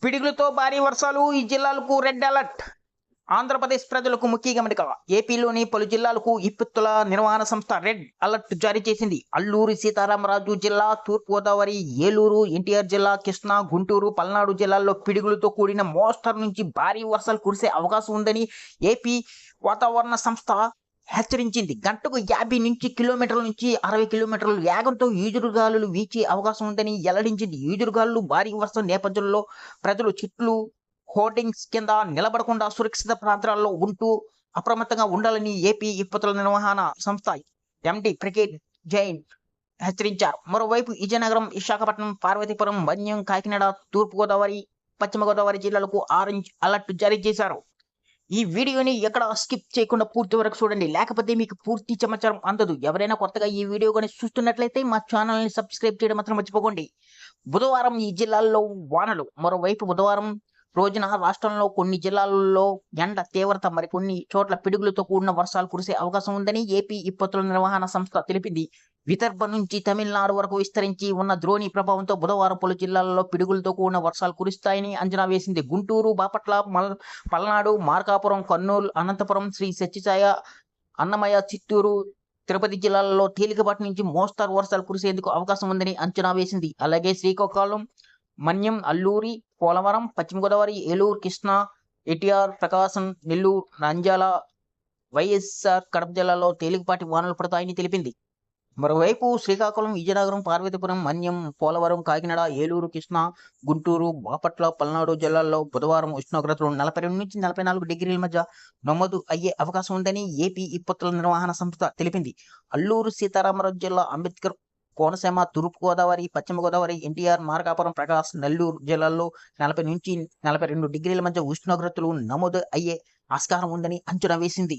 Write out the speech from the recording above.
పిడుగులతో భారీ వర్షాలు ఈ జిల్లాలకు రెడ్ అలర్ట్. ఆంధ్రప్రదేశ్ ప్రజలకు ముఖ్య గమనిక. ఏపీలోని పలు జిల్లాలకు విపత్తుల నిర్వహణ సంస్థ రెడ్ అలర్ట్ జారీ చేసింది. అల్లూరి సీతారామరాజు జిల్లా, తూర్పుగోదావరి, ఏలూరు, ఎన్టీఆర్ జిల్లా, కృష్ణా, గుంటూరు, పల్నాడు జిల్లాల్లో పిడుగులతో కూడిన మోస్తరు నుంచి భారీ వర్షాలు కురిసే అవకాశం ఉందని ఏపీ వాతావరణ సంస్థ హెచ్చరించింది. గంటకు 50 నుంచి కిలోమీటర్ల నుంచి 60 కిలోమీటర్ల వేగంతో ఈదురుగాలులు వీచే అవకాశం ఉందని వెల్లడించింది. ఈదురుగాలులు భారీ వర్షం నేపథ్యంలో ప్రజలు చెట్లు, హోర్డింగ్స్ కింద నిలబడకుండా సురక్షిత ప్రాంతాల్లో ఉంటూ అప్రమత్తంగా ఉండాలని ఏపీ విపత్తుల నిర్వహణ సంస్థ ఎండి ప్రకేట్ జైన్ హెచ్చరించారు. మరోవైపు విజయనగరం, విశాఖపట్నం, పార్వతీపురం, మన్యం, కాకినాడ, తూర్పుగోదావరి, పశ్చిమ గోదావరి జిల్లాలకు ఆరెంజ్ అలర్ట్ జారీ చేశారు. ఈ వీడియోని ఎక్కడ స్కిప్ చేయకుండా పూర్తి వరకు చూడండి, లేకపోతే మీకు పూర్తి సమాచారం అందదు. ఎవరైనా కొత్తగా ఈ వీడియో కానీ చూస్తున్నట్లయితే మా ఛానల్ని సబ్స్క్రైబ్ చేయడం మాత్రం మర్చిపోకండి. బుధవారం ఈ జిల్లాల్లో వానలు. మరోవైపు బుధవారం రోజున రాష్ట్రంలో కొన్ని జిల్లాల్లో ఎండ తీవ్రత, మరికొన్ని చోట్ల పిడుగులతో కూడిన వర్షాలు కురిసే అవకాశం ఉందని ఏపీ విపత్తుల నిర్వహణ సంస్థ తెలిపింది. విదర్భ నుంచి తమిళనాడు వరకు విస్తరించి ఉన్న ద్రోణి ప్రభావంతో బుధవారం పలు జిల్లాల్లో పిడుగులతో కూడిన వర్షాలు కురుస్తాయని అంచనా వేసింది. గుంటూరు, బాపట్ల, పల్నాడు, మార్కాపురం, కర్నూలు, అనంతపురం, శ్రీ సత్యసాయి, అన్నమయ్య, చిత్తూరు, తిరుపతి జిల్లాల్లో తేలికపాటి నుంచి మోస్తరు వర్షాలు కురిసేందుకు అవకాశం ఉందని అంచనా వేసింది. అలాగే శ్రీకాకుళం, మన్యం, అల్లూరి, పోలవరం, పశ్చిమ గోదావరి, ఏలూరు, కృష్ణా, ఎన్టీఆర్, ప్రకాశం, నెల్లూరు, నంద్యాల, వైఎస్ఆర్ కడప జిల్లాలో తేలికపాటి వానలు పడతాయని తెలిపింది. మరోవైపు శ్రీకాకుళం, విజయనగరం, పార్వతీపురం, మన్యం, పోలవరం, కాకినాడ, ఏలూరు, కృష్ణా, గుంటూరు, బాపట్ల, పల్నాడు జిల్లాల్లో బుధవారం ఉష్ణోగ్రతలు 42 నుంచి 44 డిగ్రీల మధ్య నమోదు అయ్యే అవకాశం ఉందని ఏపీ విపత్తుల నిర్వహణ సంస్థ తెలిపింది. అల్లూరు సీతారామరాజు జిల్లా, అంబేద్కర్ కోనసీమ, తూర్పుగోదావరి, పశ్చిమ గోదావరి, ఎన్టీఆర్, మార్కాపురం, ప్రకాశ్, నెల్లూరు జిల్లాల్లో 40 నుంచి 42 డిగ్రీల మధ్య ఉష్ణోగ్రతలు నమోదు అయ్యే ఆస్కారం ఉందని అంచనా వేసింది.